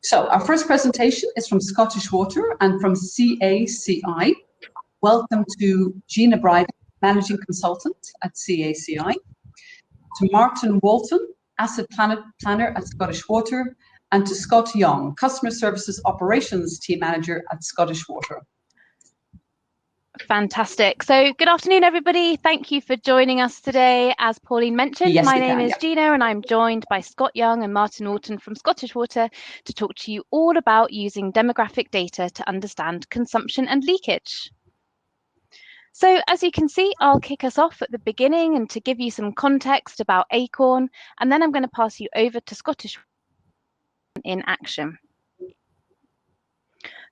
So our first presentation is from Scottish Water and from CACI. Welcome to Gina Bryden, Managing Consultant at CACI, to Martin Walton, Asset Planner at Scottish Water, and to Scott Young, Customer Services Operations Team Manager at Scottish Water. Fantastic. So good afternoon, everybody. Thank you for joining us today. As Pauline mentioned, my name is Gina and I'm joined by Scott Young and Martin Walton from Scottish Water to talk to you all about using demographic data to understand consumption and leakage. So as you can see, I'll kick us off at the beginning and to give you some context about Acorn, and then I'm going to pass you over to Scottish in action.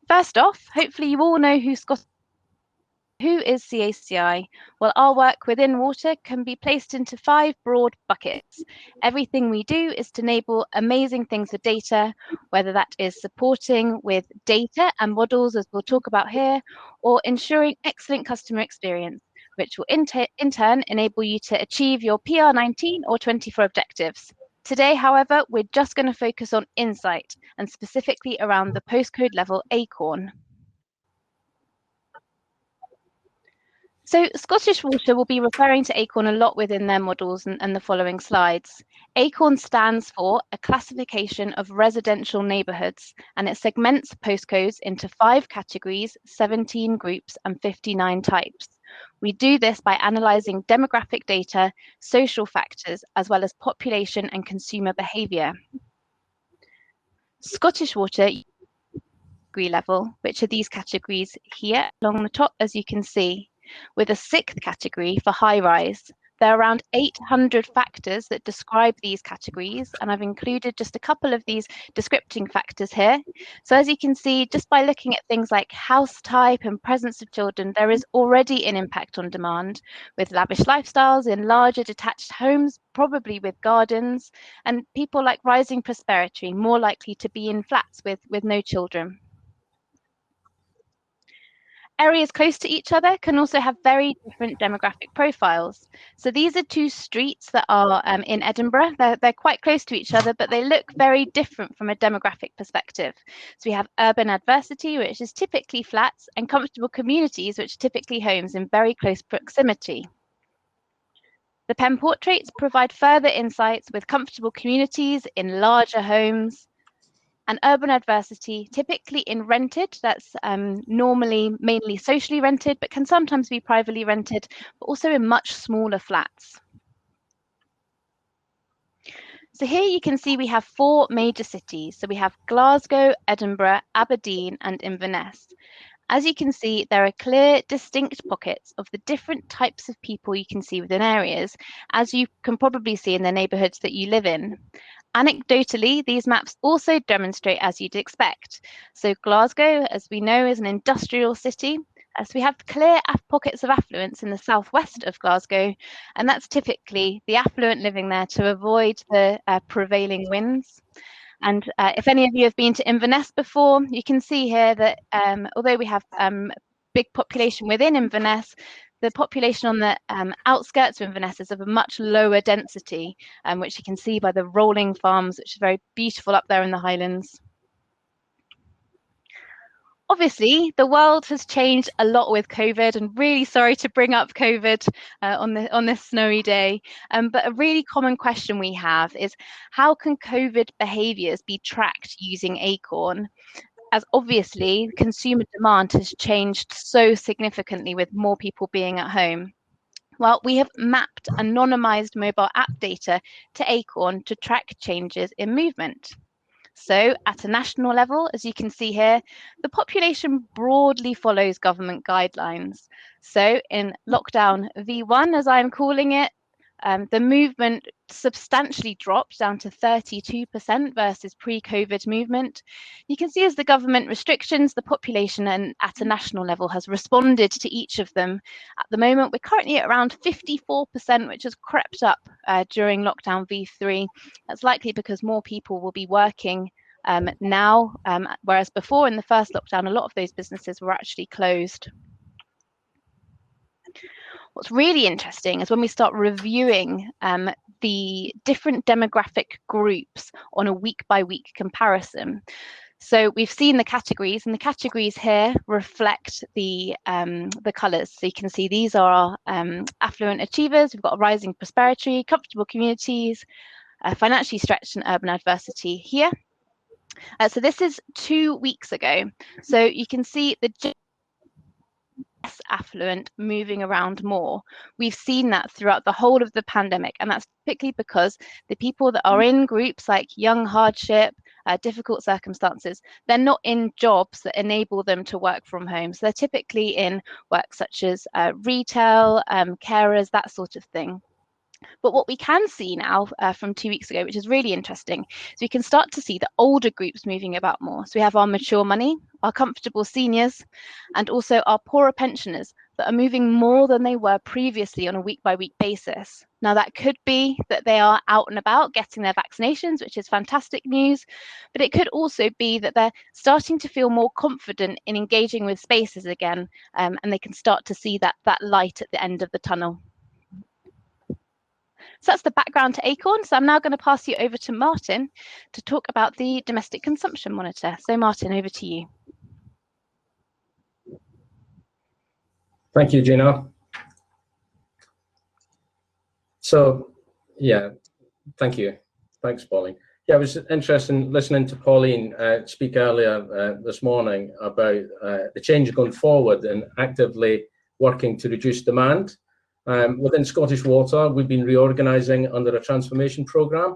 First off, hopefully you all know who is CACI? Well, our work within water can be placed into 5 broad buckets. Everything we do is to enable amazing things for data, whether that is supporting with data and models, as we'll talk about here, or ensuring excellent customer experience, which will in turn enable you to achieve your PR19 or 24 objectives. Today, however, we're just going to focus on insight and specifically around the postcode level Acorn. So Scottish Water will be referring to Acorn a lot within their models and the following slides. Acorn stands for a classification of residential neighbourhoods, and it segments postcodes into 5 categories, 17 groups and 59 types. We do this by analysing demographic data, social factors, as well as population and consumer behaviour. Scottish Water category level, which are these categories here along the top, as you can see, with a 6th category for high rise. There are around 800 factors that describe these categories, and I've included just a couple of these descripting factors here. So as you can see, just by looking at things like house type and presence of children, there is already an impact on demand, with lavish lifestyles in larger detached homes, probably with gardens, and people like rising prosperity, more likely to be in flats with no children. Areas close to each other can also have very different demographic profiles. So these are 2 streets that are in Edinburgh. They're quite close to each other, but they look very different from a demographic perspective. So we have urban adversity, which is typically flats, and comfortable communities, which are typically homes in very close proximity. The pen portraits provide further insights with comfortable communities in larger homes, and urban adversity, typically in rented, that's normally mainly socially rented, but can sometimes be privately rented, but also in much smaller flats. So here you can see we have 4 major cities. So we have Glasgow, Edinburgh, Aberdeen, and Inverness. As you can see, there are clear, distinct pockets of the different types of people you can see within areas, as you can probably see in the neighbourhoods that you live in. Anecdotally, these maps also demonstrate as you'd expect. So Glasgow, as we know, is an industrial city. So we have clear pockets of affluence in the southwest of Glasgow, and that's typically the affluent living there to avoid the prevailing winds. And if any of you have been to Inverness before, you can see here that although we have big population within Inverness, the population on the outskirts of Inverness is of a much lower density, which you can see by the rolling farms, which is very beautiful up there in the Highlands. Obviously, the world has changed a lot with COVID, and really sorry to bring up COVID on this snowy day. But a really common question we have is, how can COVID behaviours be tracked using Acorn? As obviously consumer demand has changed so significantly with more people being at home. Well, we have mapped anonymised mobile app data to Acorn to track changes in movement. So at a national level, as you can see here, the population broadly follows government guidelines. So in lockdown V1, as I'm calling it, the movement substantially dropped down to 32% versus pre-COVID movement. You can see as the government restrictions, the population and at a national level has responded to each of them. At the moment, we're currently at around 54%, which has crept up during lockdown V3. That's likely because more people will be working now, whereas before in the first lockdown, a lot of those businesses were actually closed. What's really interesting is when we start reviewing the different demographic groups on a week-by-week comparison. So we've seen the categories, and the categories here reflect the colours. So you can see these are our affluent achievers. We've got rising prosperity, comfortable communities, financially stretched and urban adversity here. So this is 2 weeks ago. So you can see the less affluent moving around more. We've seen that throughout the whole of the pandemic, and that's typically because the people that are in groups like young hardship, difficult circumstances, they're not in jobs that enable them to work from home. So they're typically in work such as retail, carers, that sort of thing. But what we can see now from 2 weeks ago, which is really interesting, is we can start to see the older groups moving about more. So we have our mature money, our comfortable seniors, and also our poorer pensioners that are moving more than they were previously on a week-by-week basis. Now, that could be that they are out and about getting their vaccinations, which is fantastic news, but it could also be that they're starting to feel more confident in engaging with spaces again, and they can start to see that light at the end of the tunnel. So that's the background to Acorn. So I'm now going to pass you over to Martin to talk about the domestic consumption monitor. So Martin, over to you. Thank you, Gina. So, yeah, thank you. Thanks, Pauline. Yeah, it was interesting listening to Pauline speak earlier this morning about the change going forward and actively working to reduce demand. Within Scottish Water, we've been reorganising under a transformation programme,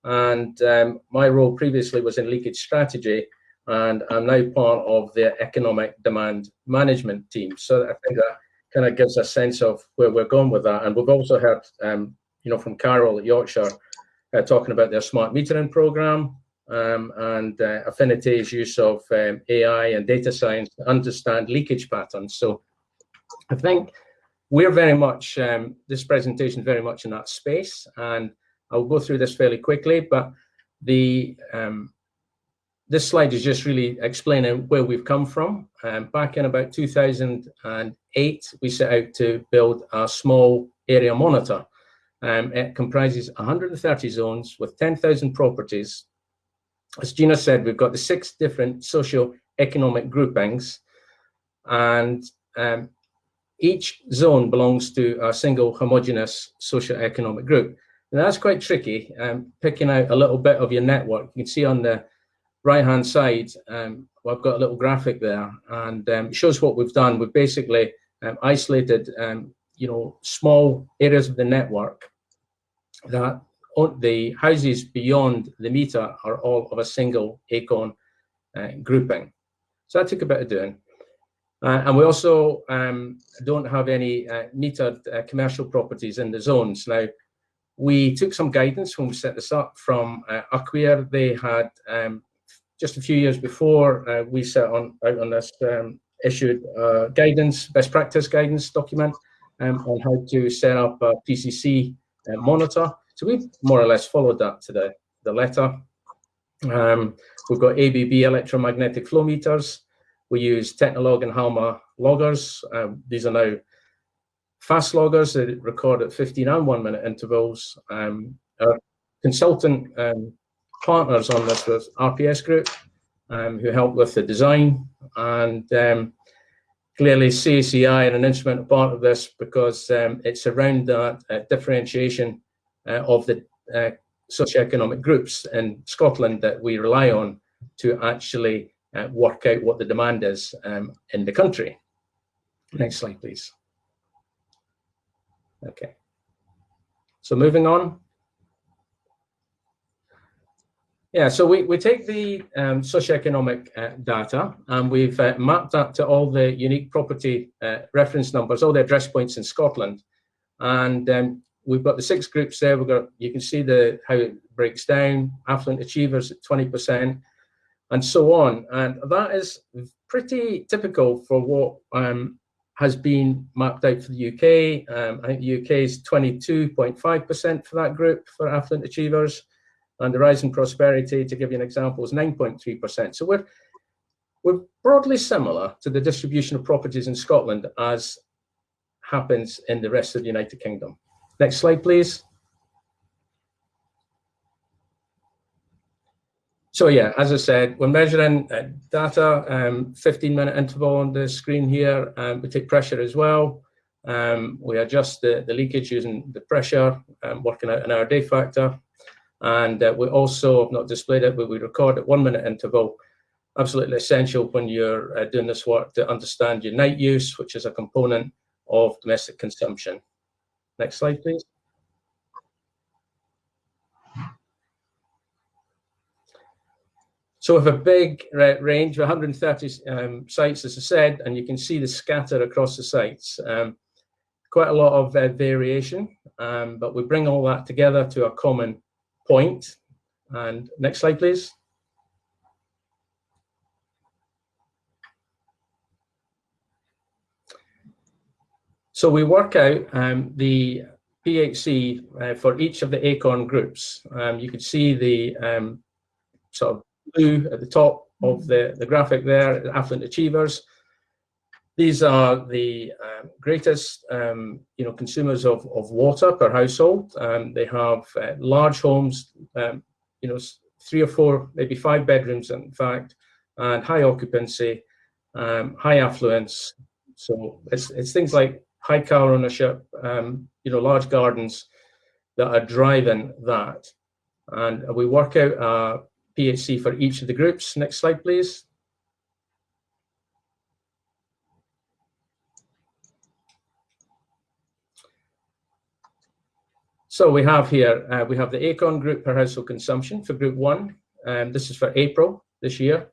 and my role previously was in leakage strategy, and I'm now part of the economic demand management team. So I think that kind of gives a sense of where we're going with that. And we've also heard, from Carol at Yorkshire talking about their smart metering programme and Affinity's use of AI and data science to understand leakage patterns. So I think we're very much, this presentation is very much in that space, and I'll go through this fairly quickly, but this slide is just really explaining where we've come from. Back in about 2008, we set out to build a small area monitor. It comprises 130 zones with 10,000 properties. As Gina said, we've got the 6 different socio-economic groupings, and each zone belongs to a single homogeneous socio-economic group. And that's quite tricky, picking out a little bit of your network. You can see on the right-hand side, I've got a little graphic there, and it shows what we've done. We've basically isolated, small areas of the network that the houses beyond the meter are all of a single Acorn grouping. So that took a bit of doing. And we also don't have any metered commercial properties in the zones. Now, we took some guidance when we set this up from Acquia. They had, just a few years before we set out on this, issued guidance, best practice guidance document on how to set up a PCC monitor. So we've more or less followed that to the letter. We've got ABB electromagnetic flow meters. We use Technolog and Halma loggers. These are now fast loggers that record at 15 and 1 minute intervals. Our consultant partners on this was RPS Group, who helped with the design, and clearly CACI are an instrumental part of this because it's around that differentiation of the socioeconomic groups in Scotland that we rely on to actually work out what the demand is in the country. Next slide, please. Okay. So moving on. Yeah, so we take the socioeconomic data, and we've mapped that to all the unique property reference numbers, all the address points in Scotland. And we've got the 6 groups there. You can see how it breaks down, affluent achievers at 20%, and so on. And that is pretty typical for what has been mapped out for the UK. I think the UK is 22.5% for that group for affluent achievers. And the Rising Prosperity, to give you an example, is 9.3%. So we're broadly similar to the distribution of properties in Scotland as happens in the rest of the United Kingdom. Next slide, please. So yeah, as I said, we're measuring data, 15-minute interval on the screen here. We take pressure as well. We adjust the leakage using the pressure, working out an hour day factor. And we also have not displayed it, but we record at 1-minute interval. Absolutely essential when you're doing this work to understand your night use, which is a component of domestic consumption. Next slide, please. So we have a big range, 130 sites, as I said, and you can see the scatter across the sites. Quite a lot of variation, but we bring all that together to a common point. And next slide, please. So we work out the PHC for each of the ACORN groups. You can see the sort of blue at the top of the graphic there, affluent achievers. These are the greatest consumers of water per household. They have large homes, 3 or 4, maybe 5 bedrooms, in fact, and high occupancy, high affluence. So it's things like high car ownership, large gardens that are driving that. And we work out a PHC for each of the groups. Next slide, please. So we have here, we have the ACORN group per household consumption for group 1. This is for April this year,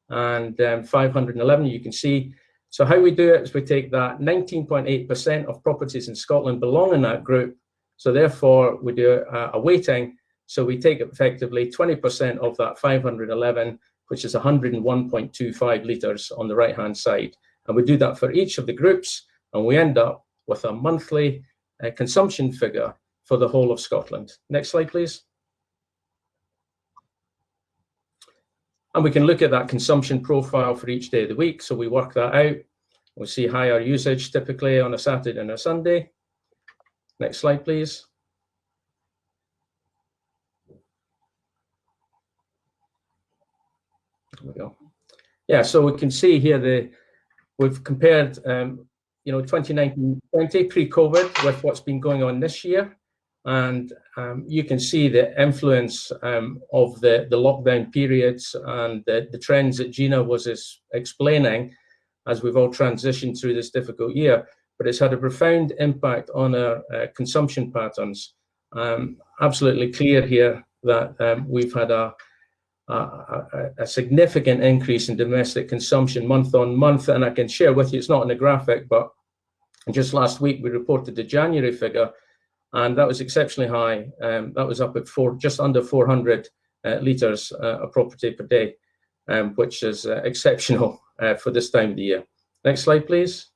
and 511, you can see. So how we do it is we take that 19.8% of properties in Scotland belong in that group. So therefore, we do a weighting. So we take effectively 20% of that 511, which is 101.25 litres on the right-hand side. And we do that for each of the groups, and we end up with a monthly consumption figure for the whole of Scotland. Next slide, please. And we can look at that consumption profile for each day of the week. So we work that out. We see higher usage typically on a Saturday and a Sunday. Next slide, please. There we go. Yeah, so we can see here we've compared 2019-20 pre-COVID with what's been going on this year. And you can see the influence of the lockdown periods and the trends that Gina was explaining as we've all transitioned through this difficult year. But it's had a profound impact on our consumption patterns. Absolutely clear here that we've had a significant increase in domestic consumption month on month. And I can share with you, it's not in the graphic, but just last week we reported the January figure, and that was exceptionally high. That was up at just under 400 litres of property per day, which is exceptional for this time of the year. Next slide, please.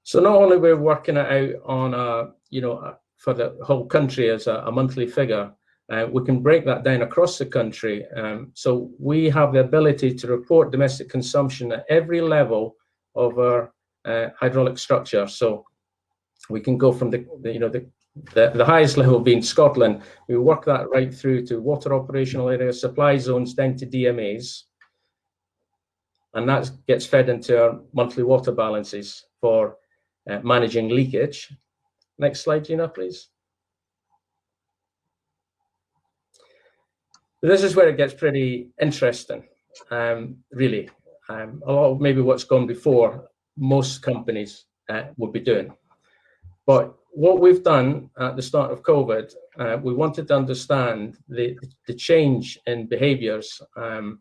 So not only we're working it out on for the whole country as a monthly figure, we can break that down across the country. So we have the ability to report domestic consumption at every level of our hydraulic structure. So we can go from the highest level being Scotland. We work that right through to water operational areas, supply zones, down to DMAs, and that gets fed into our monthly water balances for managing leakage. Next slide, Gina, please. This is where it gets pretty interesting, really. A lot of maybe what's gone before most companies would be doing. But what we've done at the start of COVID, we wanted to understand the change in behaviours and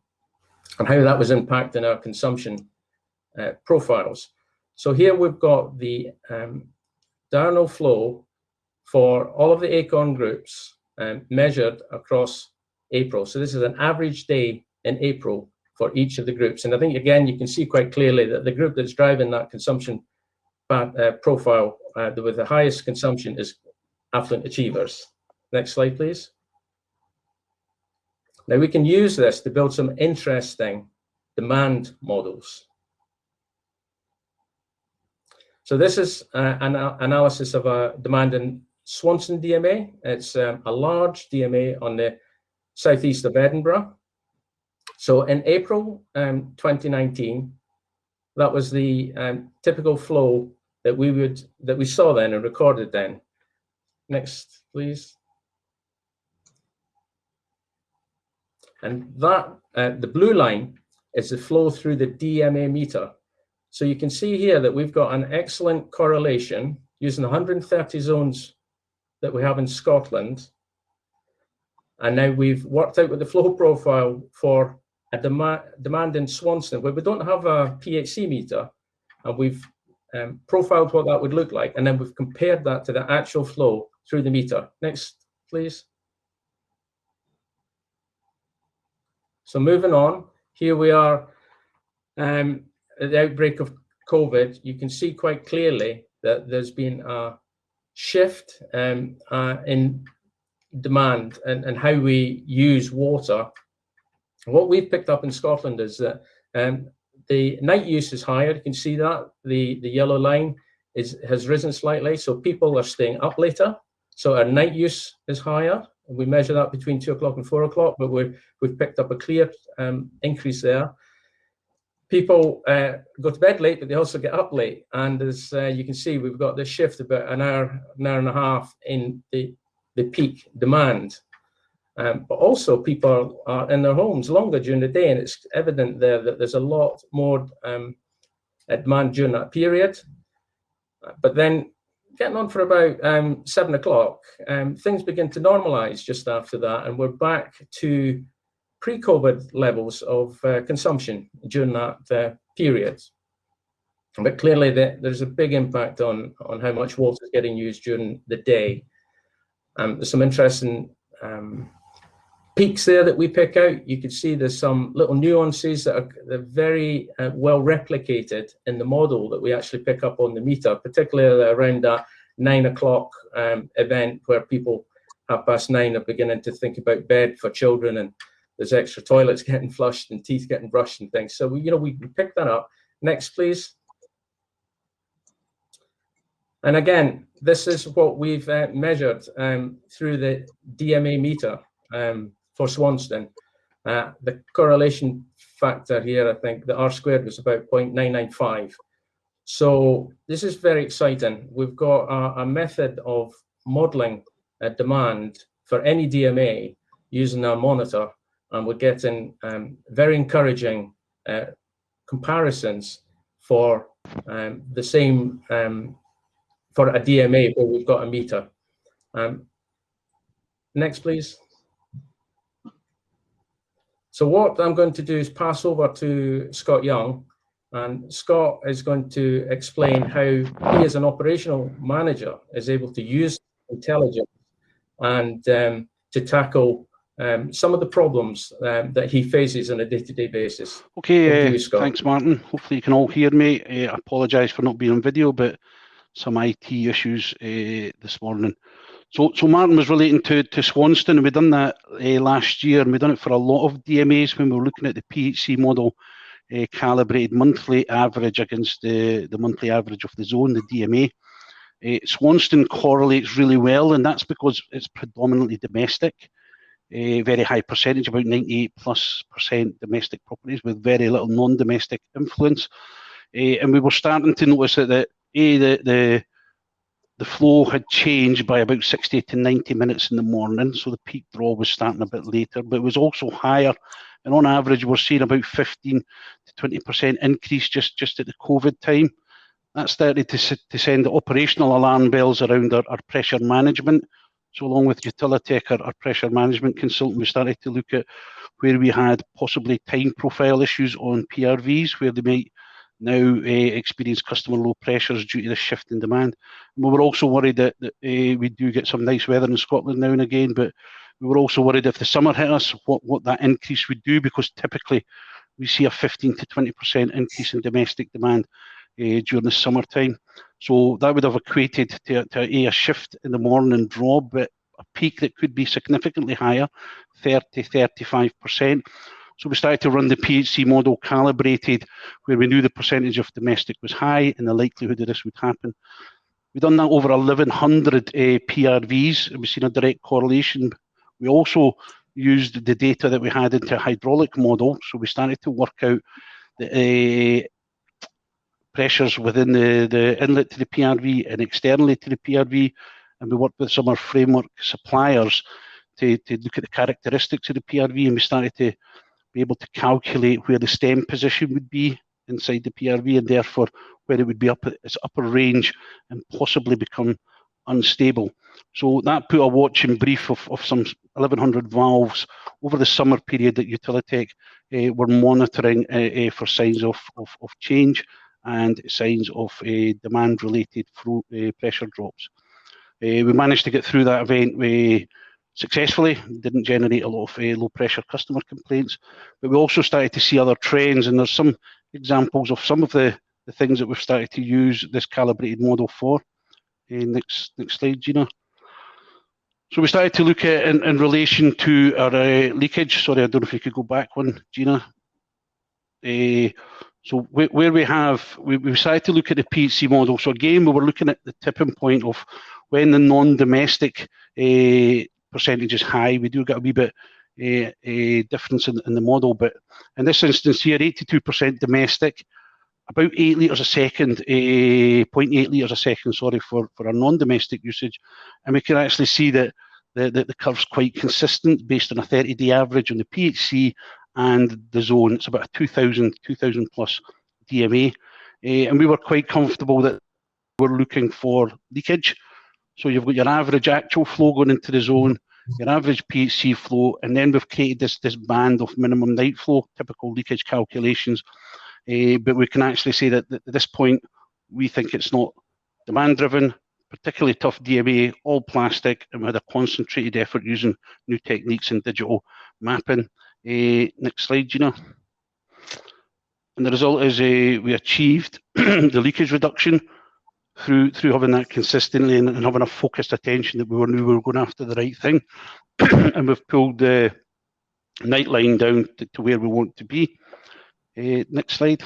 how that was impacting our consumption profiles. So here we've got the diurnal flow for all of the ACORN groups measured across April. So this is an average day in April for each of the groups. And I think, again, you can see quite clearly that the group that's driving that consumption profile with the highest consumption is affluent achievers. Next slide, please. Now we can use this to build some interesting demand models. So this is an analysis of demand in Swanston DMA. It's a large DMA on the southeast of Edinburgh. So in April 2019, that was the typical flow that we saw then and recorded then. Next, please. And that the blue line is the flow through the DMA meter. So you can see here that we've got an excellent correlation using 130 zones that we have in Scotland. And now we've worked out with the flow profile for a demand in Swanston, where we don't have a PHC meter, and we've profiled what that would look like, and then we've compared that to the actual flow through the meter. Next, please. So moving on, here we are at the outbreak of COVID. You can see quite clearly that there's been a shift in demand and how we use water. What we've picked up in Scotland is that the night use is higher. You can see that the yellow line has risen slightly, so people are staying up later. So our night use is higher. We measure that between 2 o'clock and 4 o'clock, but we've picked up a clear increase there. People go to bed late, but they also get up late. And as you can see, we've got this shift about an hour and a half in the peak demand. But also people are in their homes longer during the day, and it's evident there that there's a lot more demand during that period. But then getting on for about 7 o'clock, things begin to normalize just after that, and we're back to pre-COVID levels of consumption during that period. But clearly there's a big impact on how much water is getting used during the day. There's some interesting peaks there that we pick out. You can see there's some little nuances that are very well replicated in the model that we actually pick up on the meter, particularly around that 9 o'clock event where people 9:30 are beginning to think about bed for children, and there's extra toilets getting flushed and teeth getting brushed and things. So we pick that up. Next, please. And again, this is what we've measured through the DMA meter for Swanston. The correlation factor here, I think the R squared was about 0.995. So this is very exciting. We've got a method of modeling demand for any DMA using our monitor, and we're getting very encouraging comparisons for the same for a DMA where we've got a meter. Next, please. So what I'm going to do is pass over to Scott Young, and Scott is going to explain how he, as an operational manager, is able to use intelligence and to tackle some of the problems that he faces on a day-to-day basis. Okay, thanks, Martin. Hopefully you can all hear me. I apologise for not being on video, but some IT issues this morning. So Martin was relating to Swanston, and we've done that last year, and we've done it for a lot of DMAs when we were looking at the PHC model, calibrated monthly average against the monthly average of the zone, the DMA. Swanston correlates really well, and that's because it's predominantly domestic, very high percentage, about 98+% domestic properties with very little non-domestic influence. And we were starting to notice that the flow had changed by about 60 to 90 minutes in the morning, so the peak draw was starting a bit later, but it was also higher. And on average, we're seeing about 15 to 20% increase just at the COVID time. That started to send operational alarm bells around our pressure management. So along with Utilising, our pressure management consultant, we started to look at where we had possibly time profile issues on PRVs, where they might now experience customer low pressures due to the shift in demand. And we were also worried that we do get some nice weather in Scotland now and again, but we were also worried if the summer hit us, what that increase would do, because typically we see a 15 to 20% increase in domestic demand during the summertime. So that would have equated to a shift in the morning draw, but a peak that could be significantly higher, 30, 35%. So we started to run the PHC model calibrated, where we knew the percentage of domestic was high and the likelihood of this would happen. We've done that over 1,100 PRVs, and we've seen a direct correlation. We also used the data that we had into a hydraulic model, so we started to work out the pressures within the inlet to the PRV and externally to the PRV, and we worked with some of our framework suppliers to look at the characteristics of the PRV, and we started to be able to calculate where the stem position would be inside the PRV, and therefore where it would be up at its upper range and possibly become unstable. So that put a watching brief of some 1,100 valves over the summer period that Utilitech were monitoring for signs of change and signs of demand-related pressure drops. We managed to get through that event successfully, didn't generate a lot of low-pressure customer complaints, but we also started to see other trends, and there's some examples of some of the things that we've started to use this calibrated model for. Next slide, Gina. So we started to look at in relation to our leakage. Sorry, I don't know if you could go back one, Gina. So where we started to look at the PHC model. So again, we were looking at the tipping point of when the non-domestic percentage is high. We do get a wee bit difference in the model, but in this instance here, 82% domestic, about 8 litres a second, 0.8 litres a second, sorry, for our non-domestic usage. And we can actually see that the curve's quite consistent based on a 30-day average on the PHC and the zone. It's about a 2,000 plus DMA. And we were quite comfortable that we're looking for leakage. So you've got your average actual flow going into the zone, your average PHC flow, and then we've created this band of minimum night flow, typical leakage calculations. But we can actually say that at this point, we think it's not demand-driven, particularly tough DMA, all plastic, and we had a concentrated effort using new techniques in digital mapping. Next slide, Gina. And the result is we achieved the leakage reduction through having that consistently and having a focused attention that we knew we were going after the right thing. And we've pulled the night line down to where we want to be. Next slide.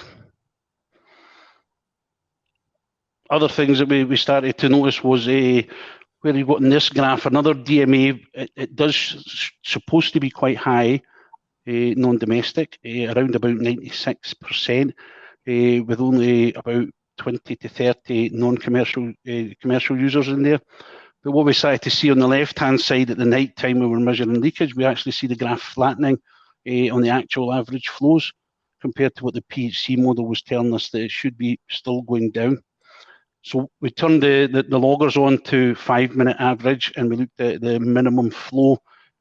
Other things that we started to notice was where you've got in this graph, another DMA, it does supposed to be quite high, non-domestic, around about 96%, with only about 20 to 30 non-commercial commercial users in there. But what we started to see on the left-hand side at the night time when we're measuring leakage, we actually see the graph flattening on the actual average flows compared to what the PHC model was telling us that it should be still going down. So we turned the loggers on to 5-minute average, and we looked at the minimum flow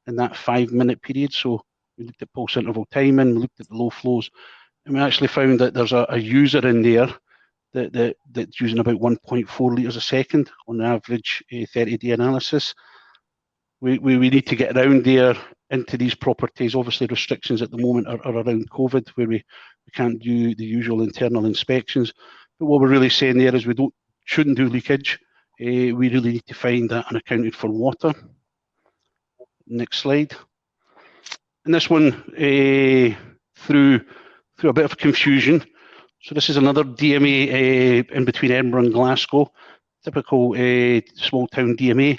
in that 5-minute period. So we looked at pulse interval timing, we looked at the low flows, and we actually found that there's a user in there that's using about 1.4 litres a second on the average 30-day analysis. We need to get around there into these properties. Obviously, restrictions at the moment are around COVID, where we can't do the usual internal inspections. But what we're really saying there is we shouldn't do leakage. We really need to find that unaccounted for water. Next slide. And this one through a bit of confusion. So this is another DMA in between Edinburgh and Glasgow, typical small town DMA.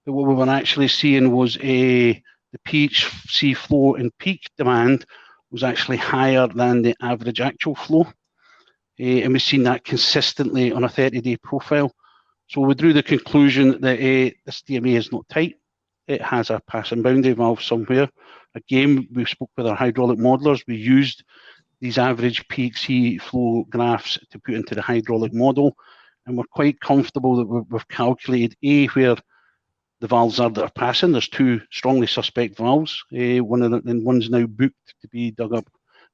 But what we were actually seeing was the PHC flow in peak demand was actually higher than the average actual flow. And we've seen that consistently on a 30-day profile. So we drew the conclusion that this DMA is not tight. It has a passing boundary valve somewhere. Again, we spoke with our hydraulic modelers. We used these average PHC flow graphs to put into the hydraulic model. And we're quite comfortable that we've calculated where the valves are that are passing. There's 2 strongly suspect valves. One's now booked to be dug up.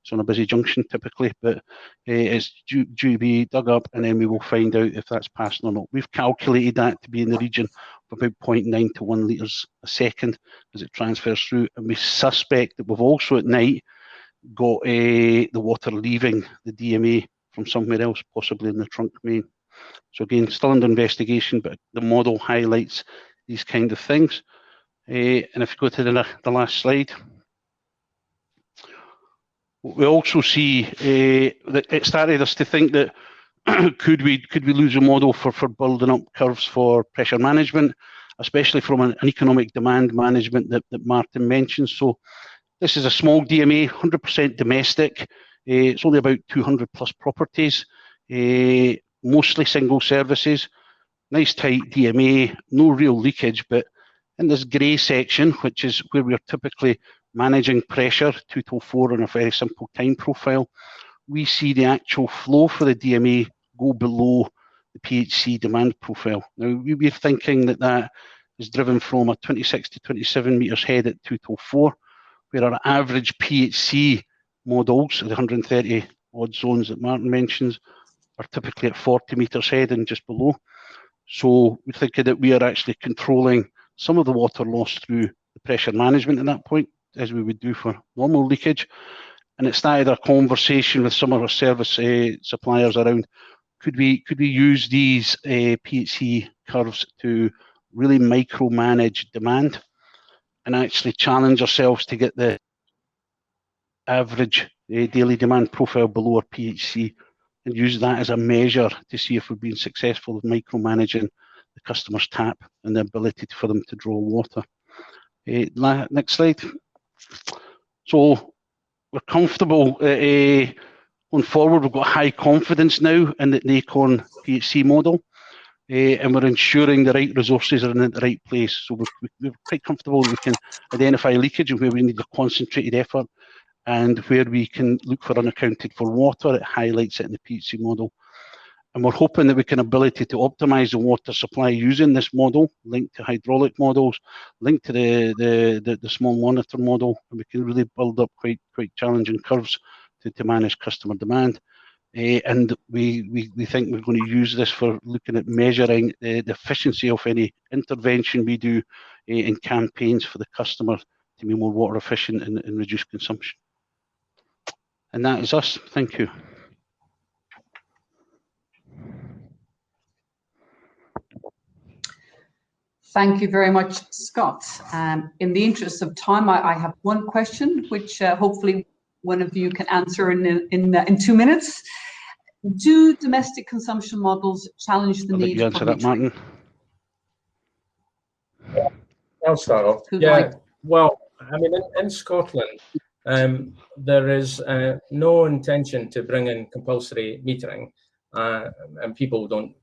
It's on a busy junction typically, but it's due to be dug up, and then we will find out if that's passing or not. We've calculated that to be in the region of about 0.9 to 1 litres a second as it transfers through, and we suspect that we've also at night got the water leaving the DMA from somewhere else, possibly in the trunk main. So again, still under investigation, but the model highlights these kind of things. And if you go to the last slide, we also see that it started us to think that could we lose a model for building up curves for pressure management, especially from an economic demand management that Martin mentioned. So this is a small DMA, 100% domestic. It's only about 200 plus properties, mostly single services. Nice tight DMA, no real leakage, but in this grey section, which is where we're typically managing pressure, 2 to 4 on a very simple time profile, we see the actual flow for the DMA go below the PHC demand profile. Now, we're thinking that is driven from a 26 to 27 metres head at 204, where our average PHC models, the 130 odd zones that Martin mentions, are typically at 40 metres head and just below. So we're thinking that we are actually controlling some of the water loss through the pressure management at that point, as we would do for normal leakage. And it started a conversation with some of our service suppliers around, could we use these PHC curves to really micromanage demand and actually challenge ourselves to get the average daily demand profile below our PHC and use that as a measure to see if we've been successful with micromanaging the customer's tap and the ability for them to draw water. Next slide. So we're comfortable going forward. We've got high confidence now in the Acorn PHC model, and we're ensuring the right resources are in the right place. So we're quite comfortable that we can identify leakage and where we need a concentrated effort, and where we can look for unaccounted for water. It highlights it in the PHC model. And we're hoping that we can ability to optimize the water supply using this model, linked to hydraulic models, linked to the small monitor model, and we can really build up quite challenging curves to manage customer demand. And we think we're going to use this for looking at measuring the efficiency of any intervention we do in campaigns for the customer to be more water efficient and reduce consumption. And that is us. Thank you. Thank you very much, Scott. In the interest of time, I have one question, which hopefully one of you can answer in 2 minutes. Do domestic consumption models challenge the need for answer that, Martin? I'll start off. Yeah, well, I mean, in Scotland, there is no intention to bring in compulsory metering, and people don't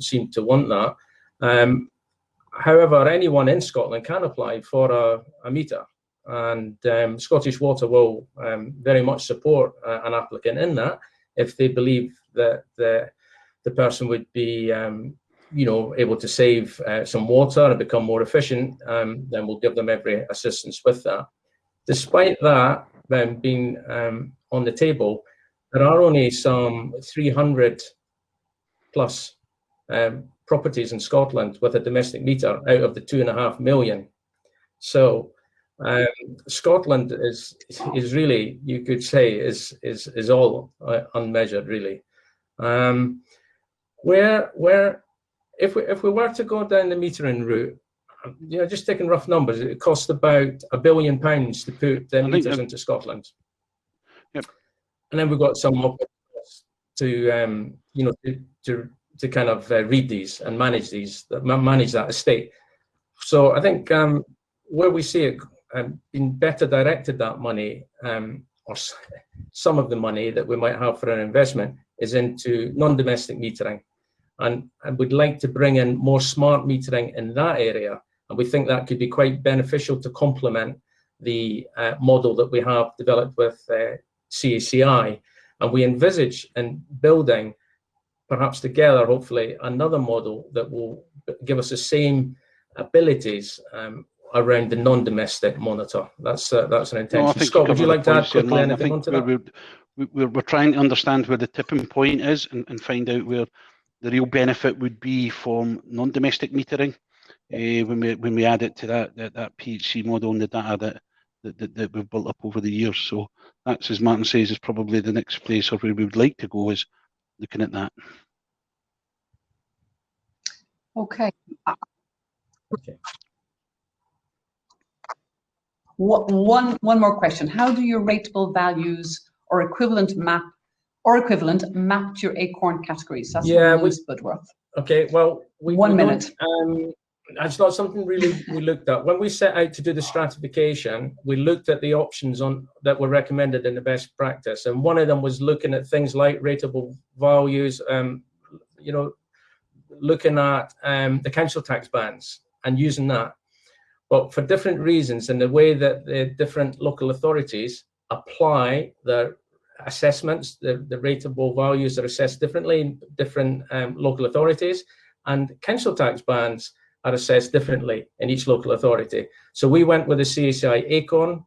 seem to want that. However, anyone in Scotland can apply for a meter, and Scottish Water will very much support an applicant in that if they believe that the person would be able to save some water and become more efficient. Then we'll give them every assistance with that. Despite that being on the table, there are only some 300 plus properties in Scotland with a domestic meter out of the 2.5 million. So Scotland is really, you could say, is all unmeasured, really. If we were to go down the metering route, just taking rough numbers, it costs about £1 billion to put the meters into Scotland. Yep. And then we've got some costs to kind of read these and manage that estate. So I think where we see it being better directed, that money, or some of the money that we might have for an investment, is into non-domestic metering. And we'd like to bring in more smart metering in that area. And we think that could be quite beneficial to complement the model that we have developed with CACI. And we envisage in building, perhaps together, hopefully, another model that will give us the same abilities around the non-domestic monitor. That's an intention. No, Scott, would you like to add quickly anything onto that? We're trying to understand where the tipping point is and find out where the real benefit would be from non-domestic metering when we add it to that PHC model and the data that we've built up over the years. So that's, as Martin says, is probably the next place or where we would like to go, is looking at that. Okay. One more question. How do your rateable values or equivalent map or equivalent mapped to your ACORN categories? That's Yeah, from Lewis Budworth. Okay, well, One minute. It's not something really we looked at. When we set out to do the stratification, we looked at the options that were recommended in the best practice. And one of them was looking at things like rateable values, looking at the council tax bands and using that. But for different reasons and the way that the different local authorities apply their assessments, the rateable values are assessed differently in different local authorities, and council tax bands are assessed differently in each local authority. So we went with the CACI ACORN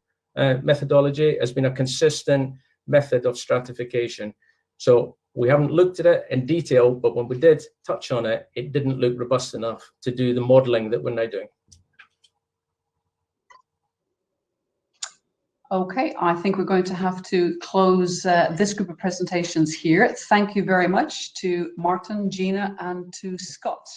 methodology as being a consistent method of stratification. So we haven't looked at it in detail, but when we did touch on it, it didn't look robust enough to do the modelling that we're now doing. Okay, I think we're going to have to close this group of presentations here. Thank you very much to Martin, Gina, and to Scott.